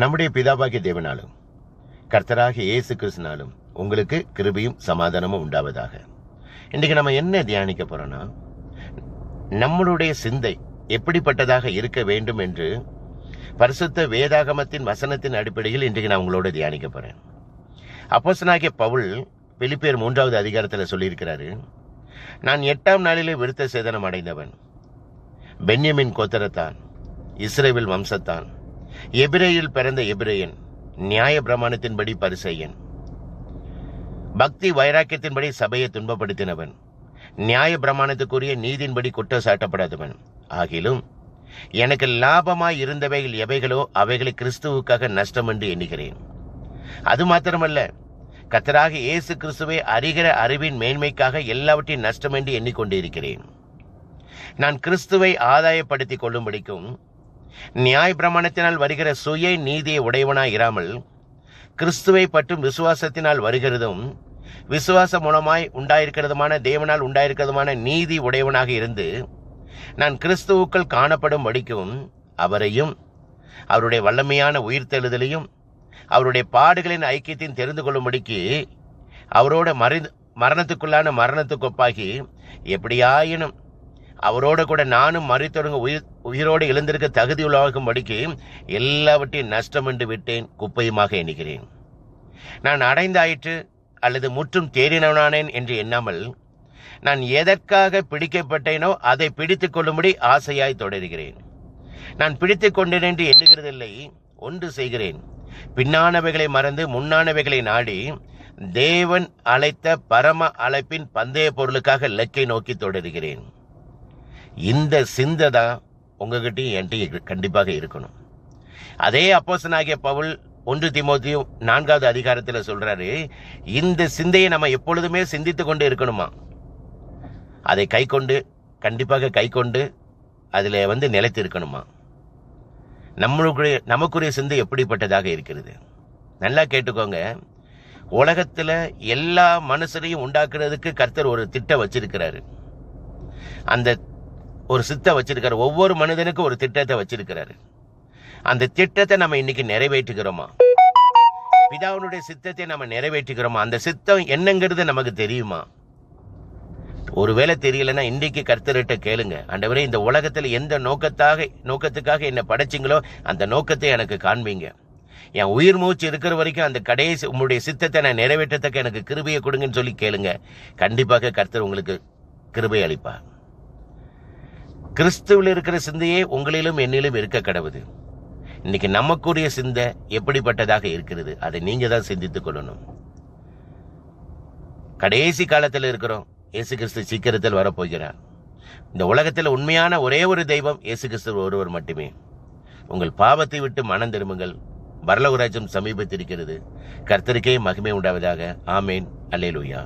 நம்முடைய பிதாவாகிய தேவனாலும் கர்த்தராகிய இயேசு கிறிஸ்துவினாலும் உங்களுக்கு கிருபையும் சமாதானமும் உண்டாவதாக. இன்றைக்கு நம்ம என்ன தியானிக்க போறோம்னா, நம்மளுடைய சிந்தை எப்படிப்பட்டதாக இருக்க வேண்டும் என்று பரிசுத்த வேதாகமத்தின் வசனத்தின் அடிப்படையில் இன்றைக்கு நான் உங்களோட தியானிக்க போறேன். அப்போஸ்தலனாகிய பவுல் பிலிப்பியர் 3வது அதிகாரத்தில் சொல்லியிருக்கிறாரு, நான் 8ஆம் நாளிலே விருத்த சேதனம் அடைந்தவன், பென்யமின் கோத்திரத்தான், இஸ்ரவேல் வம்சத்தான், எபிரேயில் பிறந்த எபிரேயன், நியாய பிரமாணத்தின்படி பரிசேயன், பக்தி வைராக்கியத்தின்படி சபையை துன்பப்படுத்தினவன், நியாய பிரமாணத்துக்குரிய நீதியின்படி குற்றம் சாட்டப்படாதவன் ஆகிலும் எனக்கு லாபமாய் இருந்தவைகள் எவைகளோ அவைகளை கிறிஸ்துவுக்காக நஷ்டம் என்று எண்ணுகிறேன். அது மாத்திரமல்ல, கர்த்தராகிய இயேசு கிறிஸ்துவை அறிகிற அறிவின் மேன்மைக்காக எல்லாவற்றையும் நஷ்டம் என்று எண்ணிக்கொண்டிருக்கிறேன். நான் கிறிஸ்துவை ஆதாயப்படுத்திக் கொள்ளும்படிக்கும் நியாய பிரமாணத்தினால் வருகிற சுய நீதியை உடையவனாய் இராமல் கிறிஸ்துவை பற்றும் விசுவாசத்தினால் வருகிறதும் விசுவாசம் மூலமாய் உண்டாயிருக்கிறதுமான தேவனால் உண்டாயிருக்கிறதுமான நீதி உடையவனாக இருந்து நான் கிறிஸ்துவுக்குள் காணப்படும் படிக்கும் அவரையும் அவருடைய வல்லமையான உயிர்த்தெழுதலையும் அவருடைய பாடுகளின் ஐக்கியத்தையும் தெரிந்து கொள்ளும்படிக்கு அவரோட மரணத்துக்குள்ளான மரணத்துக்கு ஒப்பாகி எப்படியாயினும் அவரோட கூட நானும் மரித்தொடங்க உயிரோடு எழுந்திருக்க தகுதியுள்ளாகும்படிக்கு எல்லாவற்றையும் நஷ்டம் என்று விட்டேன், குப்பையுமாக எண்ணுகிறேன். நான் அடைந்தாயிற்று அல்லது முற்றும் தேறினவனானேன் என்று எண்ணாமல் நான் எதற்காக பிடிக்கப்பட்டேனோ அதை பிடித்துக் கொள்ளும்படி ஆசையாய் தொடர்கிறேன். நான் பிடித்துக் கொண்டேன் என்று எண்ணுகிறதில்லை, ஒன்று செய்கிறேன், பின்னானவைகளை மறந்து முன்னானவைகளை நாடி தேவன் அழைத்த பரம அழைப்பின் பந்தய பொருளுக்காக இலக்கை நோக்கி தொடர்கிறேன். இந்த சிந்தை தான் உங்ககிட்டையும் என்கிட்ட கண்டிப்பாக இருக்கணும். அதே அப்போஸ்தலனாகிய பவுல் 1 தீமோத்தேயு 4வது அதிகாரத்தில் சொல்றாரு, இந்த சிந்தையை நம்ம எப்பொழுதுமே சிந்தித்து கொண்டு இருக்கணுமா, அதை கண்டிப்பாக கை கொண்டு அதில் நிலைத்து இருக்கணுமா. நமக்குரிய சிந்தை எப்படிப்பட்டதாக இருக்கிறது? நல்லா கேட்டுக்கோங்க. உலகத்தில் எல்லா மனுஷரையும் உண்டாக்குறதுக்கு கர்த்தர் ஒரு திட்டம் வச்சிருக்கிறாரு. அந்த ஒரு சித்தம் வச்சிருக்காரு. ஒவ்வொரு மனிதனுக்கும் ஒரு திட்டத்தை வச்சிருக்கிறாரு. அந்த திட்டத்தை நம்ம இன்னைக்கு நிறைவேற்றுகிறோமா? பிதாவினுடைய சித்தத்தை நம்ம நிறைவேற்றுகிறோமா? அந்த சித்தம் என்னங்கிறது நமக்கு தெரியுமா? ஒருவேளை தெரியலன்னா இன்றைக்கு கர்த்தர்கிட்ட கேளுங்க, ஆண்டவரே, இந்த உலகத்தில் எந்த நோக்கத்துக்காக என்னை படைச்சிங்களோ அந்த நோக்கத்தை எனக்கு காண்பீங்க. என் உயிர் மூச்சு இருக்கிற வரைக்கும் அந்த கடைசி உங்களுடைய சித்தத்தை நான் நிறைவேற்றத்தக்க எனக்கு கிருபையை கொடுங்கன்னு சொல்லி கேளுங்க. கண்டிப்பாக கர்த்தர் உங்களுக்கு கிருபை அளிப்பார். கிறிஸ்துவில் இருக்கிற சிந்தையே உங்களிலும் என்னிலும் இருக்க கடவுது. இன்னைக்கு நமக்குரிய சிந்தை எப்படிப்பட்டதாக இருக்கிறது, அதை நீங்க தான் சிந்தித்துக் கொள்ளணும். கடைசி காலத்தில் இருக்கிறோம். இயேசு கிறிஸ்து சீக்கிரத்தில் வரப்போகிறார். இந்த உலகத்தில் உண்மையான ஒரே ஒரு தெய்வம் இயேசு கிறிஸ்து ஒருவர் மட்டுமே. உங்கள் பாவத்தை விட்டு மனம் திரும்புங்கள், பரலோக ராஜ்யம் சமீபத்திருக்கிறது. கர்த்தருக்கே மகிமை உண்டாவதாக. ஆமேன். அல்லேலூயா.